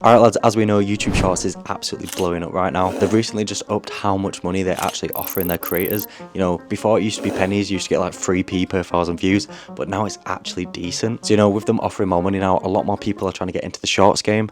Alright lads, as we know, YouTube Shorts is absolutely blowing up right now. They've recently just upped how much money they're actually offering their creators. You know, before it used to be pennies, you used to get like 3p per 1,000 views, but now it's actually decent. So, you know, with them offering more money now, a lot more people are trying to get into the Shorts game.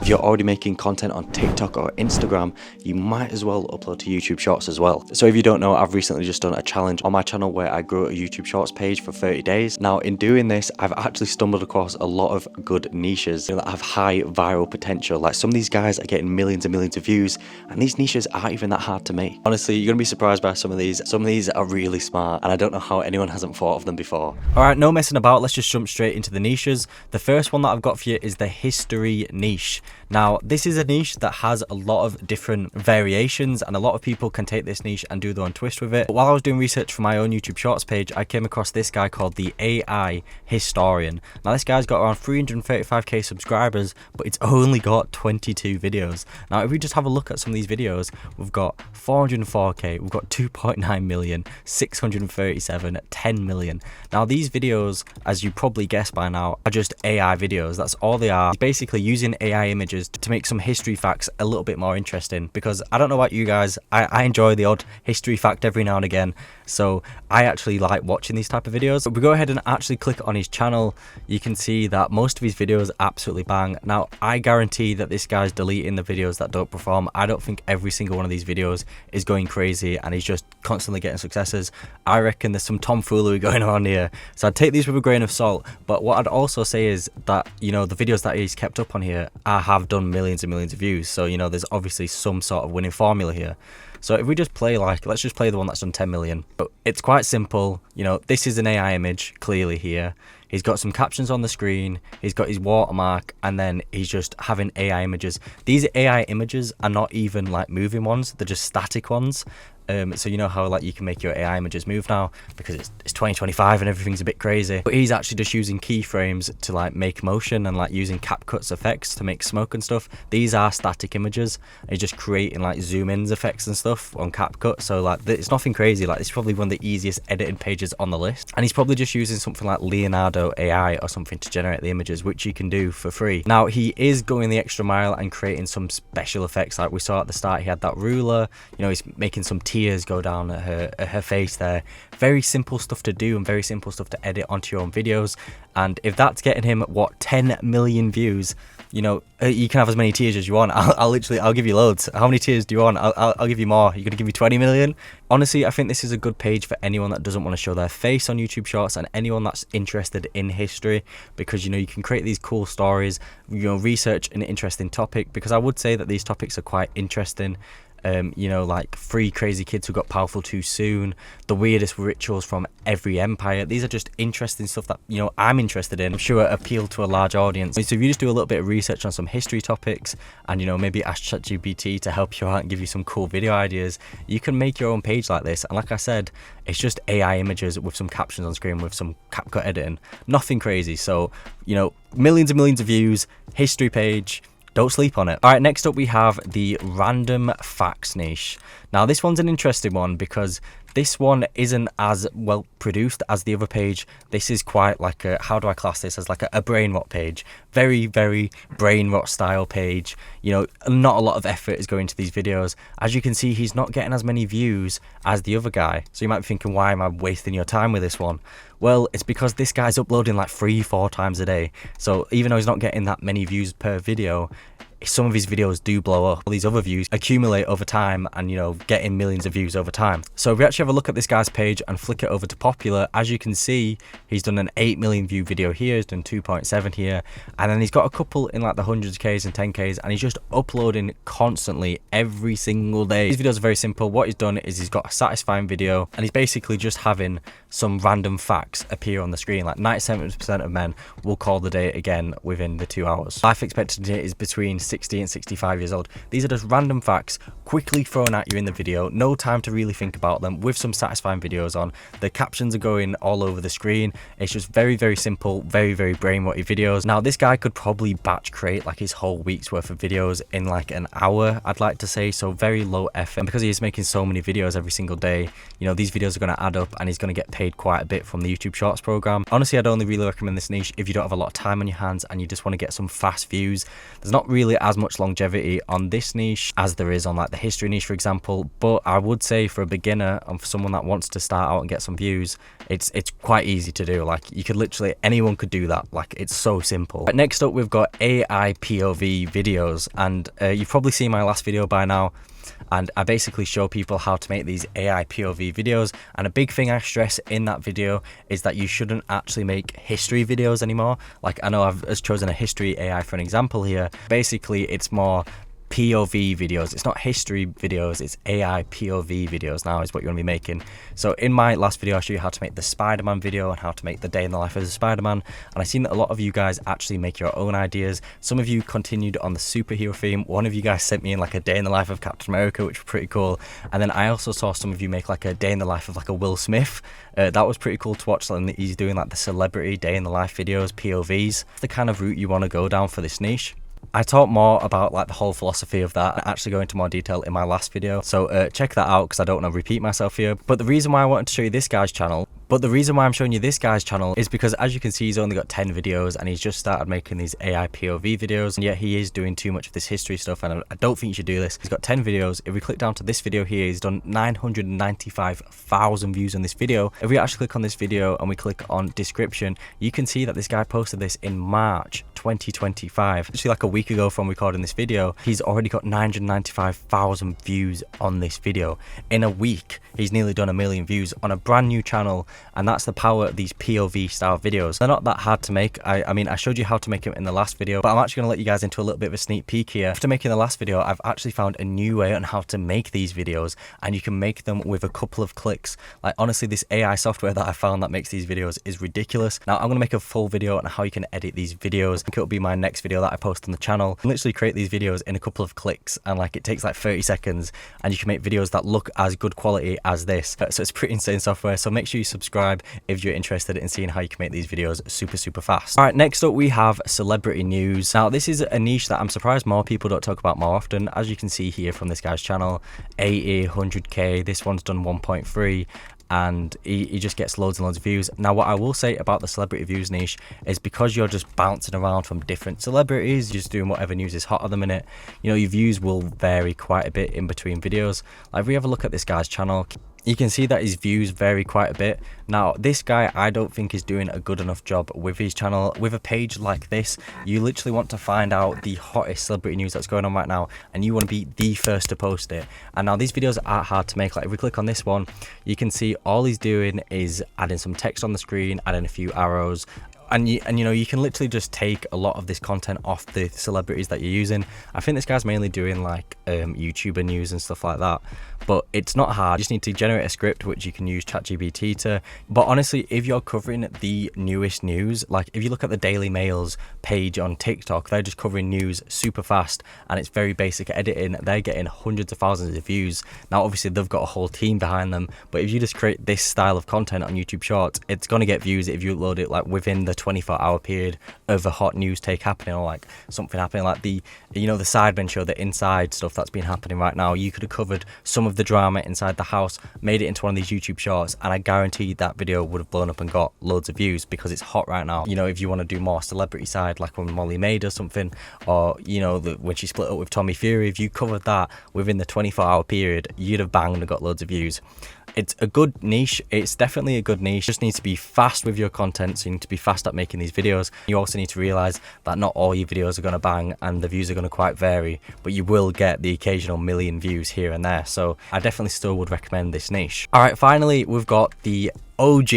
If you're already making content on TikTok or Instagram, you might as well upload to YouTube Shorts as well. So if you don't know, I've recently just done a challenge on my channel where I grew a YouTube Shorts page for 30 days. Now, in doing this, I've actually stumbled across a lot of good niches that have high viral potential. Like some of these guys are getting millions and millions of views, and these niches aren't even that hard to make. Honestly, you're gonna be surprised by some of these. Some of these are really smart, and I don't know how anyone hasn't thought of them before. All right, no messing about. Let's just jump straight into the niches. The first one that I've got for you is the history niche. Now, this is a niche that has a lot of different variations, and a lot of people can take this niche and do their own twist with it. But while I was doing research for my own YouTube Shorts page, I came across this guy called the AI Historian. Now, this guy's got around 335k subscribers, but it's only got 22 videos. Now, if we just have a look at some of these videos, we've got 404k, we've got 2.9 million, 637, 10 million. Now, these videos, as you probably guessed by now, are just AI videos. That's all they are. It's basically using AI images to make some history facts a little bit more interesting, because I don't know about you guys, I enjoy the odd history fact every now and again, so I actually like watching these type of videos. If we go ahead and actually click on his channel, you can see that most of his videos absolutely bang. Now, I guarantee that this guy's deleting the videos that don't perform. I don't think every single one of these videos is going crazy and he's just constantly getting successes. I reckon there's some tomfoolery going on here, so I'd take these with a grain of salt. But what I'd also say is that, you know, the videos that he's kept up on here have done millions and millions of views, so you know there's obviously some sort of winning formula here. So if we just play, like, let's just play the one that's done 10 million. But it's quite simple. You know, this is an AI image clearly here. He's got some captions on the screen, he's got his watermark, and then he's just having AI images. These AI images are not even like moving ones, they're just static ones. So you know how like you can make your AI images move now because it's 2025 and everything's a bit crazy. But he's actually just using keyframes to like make motion and like using CapCut's effects to make smoke and stuff. These are static images. He's just creating like zoom ins effects and stuff on CapCut. So like it's nothing crazy. Like it's probably one of the easiest editing pages on the list. And he's probably just using something like Leonardo AI or something to generate the images, which you can do for free. Now, he is going the extra mile and creating some special effects. Like we saw at the start, he had that ruler. You know, he's making some tears go down at her face there. Very simple stuff to do and very simple stuff to edit onto your own videos. And if that's getting him what, 10 million views, you know, you can have as many tiers as you want. I'll give you loads. How many tiers do you want? I'll give you more. You're gonna give me 20 million? Honestly, I think this is a good page for anyone that doesn't want to show their face on YouTube Shorts and anyone that's interested in history, because you know you can create these cool stories, you know, research an interesting topic, because I would say that these topics are quite interesting. You know, like 3 crazy kids who got powerful too soon, the weirdest rituals from every empire. These are just interesting stuff that, you know, I'm interested in. I'm sure appeal to a large audience. So if you just do a little bit of research on some history topics and, you know, maybe ask ChatGPT to help you out and give you some cool video ideas, you can make your own page like this. And like I said, it's just AI images with some captions on screen with some CapCut editing. Nothing crazy. So, you know, millions and millions of views, history page. Don't sleep on it. All right, next up we have the random facts niche. Now, this one's an interesting one because this one isn't as well produced as the other page. This is quite like a, how do I class this, as like a brain rot page. Very, very brain rot style page. You know, not a lot of effort is going into these videos. As you can see, he's not getting as many views as the other guy. So you might be thinking, why am I wasting your time with this one? Well, it's because this guy's uploading like 3-4 times a day. So even though he's not getting that many views per video, some of his videos do blow up. All these other views accumulate over time and, you know, getting millions of views over time. So if we actually have a look at this guy's page and flick it over to popular, as you can see, he's done an 8 million view video here, he's done 2.7 here, and then he's got a couple in like the 100Ks and 10Ks, and he's just uploading constantly every single day. These videos are very simple. What he's done is he's got a satisfying video and he's basically just having some random facts appear on the screen. Like 97% of men will call the day again within the 2 hours. Life expectancy is between 60 and 65 years old. These are just random facts quickly thrown at you in the video, no time to really think about them, with some satisfying videos on. The captions are going all over the screen. It's just very, very simple, very, very brainwatty videos. Now, this guy could probably batch create like his whole week's worth of videos in like an hour, I'd like to say, so very low effort. And because he's making so many videos every single day, you know, these videos are going to add up and he's going to get paid quite a bit from the YouTube Shorts program. Honestly, I'd only really recommend this niche if you don't have a lot of time on your hands and you just want to get some fast views. There's not really as much longevity on this niche as there is on like the history niche, for example, but I would say for a beginner and for someone that wants to start out and get some views, it's quite easy to do. Like, you could literally, anyone could do that. Like, it's so simple. Right, next up, we've got AI POV videos, and you've probably seen my last video by now, and I basically show people how to make these AI POV videos. And a big thing I stress in that video is that you shouldn't actually make history videos anymore. Like, I know I've just chosen a history AI for an example here. Basically, it's more POV videos. It's not history videos, it's AI POV videos now is what you want to be making. So in my last video, I showed you how to make the Spider-Man video and how to make the day in the life of a Spider-Man, and I've seen that a lot of you guys actually make your own ideas. Some of you continued on the superhero theme. One of you guys sent me in like a day in the life of Captain America, which was pretty cool. And then I also saw some of you make like a day in the life of like a Will Smith. That was pretty cool to watch. And he's doing like the celebrity day in the life videos, POVs. The kind of route you want to go down for this niche. I talk more about like the whole philosophy of that and actually go into more detail in my last video, so check that out because I don't want to repeat myself here. But the reason why I wanted to show you this guy's channel I'm showing you this guy's channel is because, as you can see, he's only got 10 videos and he's just started making these AI POV videos, and yet he is doing too much of this history stuff, and I don't think you should do this. He's got 10 videos. If we click down to this video here, he's done 995,000 views on this video. If we actually click on this video and we click on description, you can see that this guy posted this in March 2025. Actually, like a week ago from recording this video, he's already got 995,000 views on this video. In a week, he's nearly done 1 million views on a brand new channel. And that's the power of these POV style videos. They're not that hard to make. I mean, I showed you how to make them in the last video, but I'm actually going to let you guys into a little bit of a sneak peek here. After making the last video, I've actually found a new way on how to make these videos, and you can make them with a couple of clicks. Like, honestly, this AI software that I found that makes these videos is ridiculous. Now, I'm going to make a full video on how you can edit these videos. I think it'll be my next video that I post on the channel. You can literally create these videos in a couple of clicks, and like, it takes like 30 seconds, and you can make videos that look as good quality as this. So it's pretty insane software. So make sure you subscribe if you're interested in seeing how you can make these videos super fast. All right, next up we have celebrity news. Now, this is a niche that I'm surprised more people don't talk about more often. As you can see here from this guy's channel, 80, 100k, this one's done 1.3, and he just gets loads and loads of views. Now, what I will say about the celebrity views niche is, because you're just bouncing around from different celebrities, just doing whatever news is hot at the minute, you know, your views will vary quite a bit in between videos. Like, if we have a look at this guy's channel, you can see that his views vary quite a bit. Now, this guy, I don't think is doing a good enough job with his channel. With a page like this, you literally want to find out the hottest celebrity news that's going on right now, and you want to be the first to post it. And now, these videos are hard to make. Like, if we click on this one, you can see all he's doing is adding some text on the screen, adding a few arrows. And you know, you can literally just take a lot of this content off the celebrities that you're using. I think this guy's mainly doing like YouTuber news and stuff like that, but it's not hard. You just need to generate a script, which you can use ChatGPT to. But honestly, if you're covering the newest news, like if you look at the Daily Mail's page on TikTok, they're just covering news super fast, and it's very basic editing. They're getting hundreds of thousands of views. Now, obviously, they've got a whole team behind them, but if you just create this style of content on YouTube Shorts, it's going to get views if you upload it like within the 24-hour period of a hot news take happening, or like something happening like the, you know, the Sidemen show, the inside stuff that's been happening right now. You could have covered some of the drama inside the house, made it into one of these YouTube Shorts, and I guarantee that video would have blown up and got loads of views because it's hot right now. You know, if you want to do more celebrity side, like when Molly May does something, or you know, when she split up with Tommy Fury, if you covered that within the 24-hour period, you'd have banged and got loads of views. It's a good niche. It's definitely a good niche. You just need to be fast with your content, so you need to be fast at making these videos. You also need to realize that not all your videos are going to bang, and the views are going to quite vary, but you will get the occasional 1 million views here and there. So I definitely still would recommend this niche. All right, finally, we've got the OG,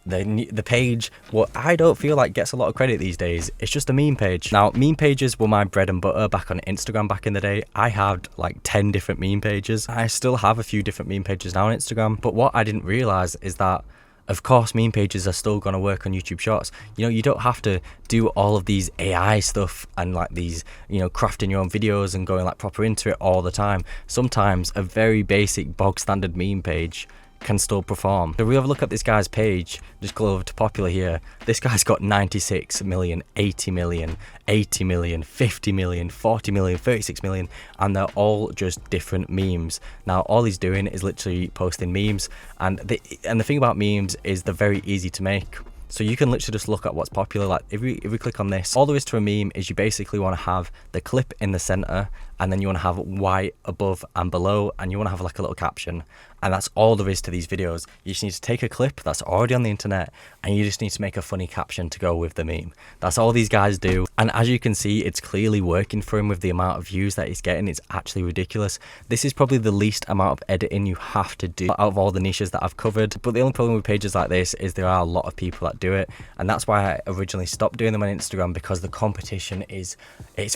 the page what I don't feel like gets a lot of credit these days. It's just a meme page. Now, meme pages were my bread and butter back on Instagram back in the day. I had like 10 different meme pages. I still have a few different meme pages now on Instagram, but what I didn't realize is that Of course, meme pages are still going to work on YouTube Shorts. You know, you don't have to do all of these AI stuff and like these, you know, crafting your own videos and going like proper into it all the time. Sometimes a very basic bog standard meme page can still perform. So if we have a look at this guy's page, just go over to popular here. This guy's got 96 million, 80 million, 80 million, 50 million, 40 million, 36 million, and they're all just different memes. Now, all he's doing is literally posting memes, and the thing about memes is they're very easy to make. So you can literally just look at what's popular. Like if we click on this, all there is to a meme is you basically want to have the clip in the center, and then you want to have white above and below, and you want to have like a little caption. And that's all there is to these videos. You just need to take a clip that's already on the internet, and you just need to make a funny caption to go with the meme. That's all these guys do. And as you can see, it's clearly working for him with the amount of views that he's getting. It's actually ridiculous. This is probably the least amount of editing you have to do out of all the niches that I've covered. But the only problem with pages like this is there are a lot of people that do it. And that's why I originally stopped doing them on Instagram, because the competition it's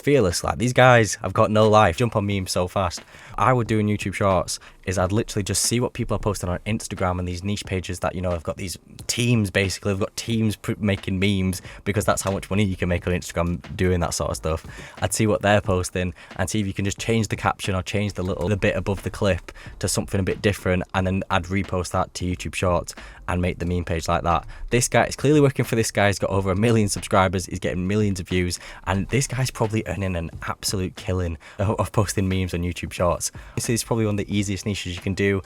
fearless. Like these guys have got no life. Jump on memes so fast. I would do in YouTube Shorts is I'd literally just see what people are posting on Instagram and these niche pages that, you know, have got these teams. Basically they've got teams making memes, because that's how much money you can make on Instagram doing that sort of stuff. I'd see what they're posting and see if you can just change the caption or change the bit above the clip to something a bit different, and then I'd repost that to YouTube Shorts and make the meme page like that. This guy, it's clearly working for this guy. He's got over 1 million subscribers, he's getting millions of views, and this guy's probably earning an absolute killing of posting memes on YouTube Shorts. This is probably one of the easiest niches you can do.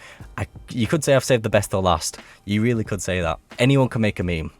You could say I've saved the best till last. You really could say that. Anyone can make a meme.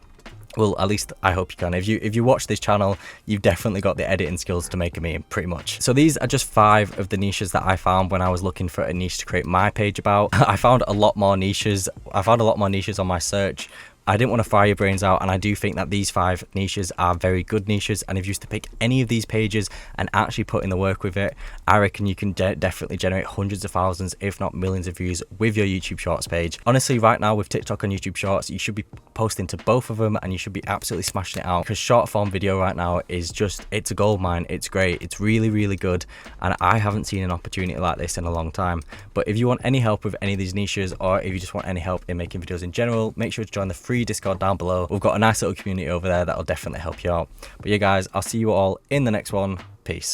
Well, at least I hope you can. If you watch this channel, you've definitely got the editing skills to make a meme, pretty much. So these are just 5 of the niches that I found when I was looking for a niche to create my page about. I found a lot more niches. I found a lot more niches on my search. I didn't want to fire your brains out, and I do think that these 5 niches are very good niches, and if you used to pick any of these pages and actually put in the work with it, I reckon you can definitely generate hundreds of thousands, if not millions of views with your YouTube Shorts page. Honestly, right now with TikTok and YouTube Shorts, you should be posting to both of them, and you should be absolutely smashing it out, because short form video right now is just, it's a gold mine. It's great. It's really, really good, and I haven't seen an opportunity like this in a long time. But if you want any help with any of these niches, or if you just want any help in making videos in general, make sure to join the free Discord down below. We've got a nice little community over there that'll definitely help you out. But yeah guys, I'll see you all in the next one. Peace.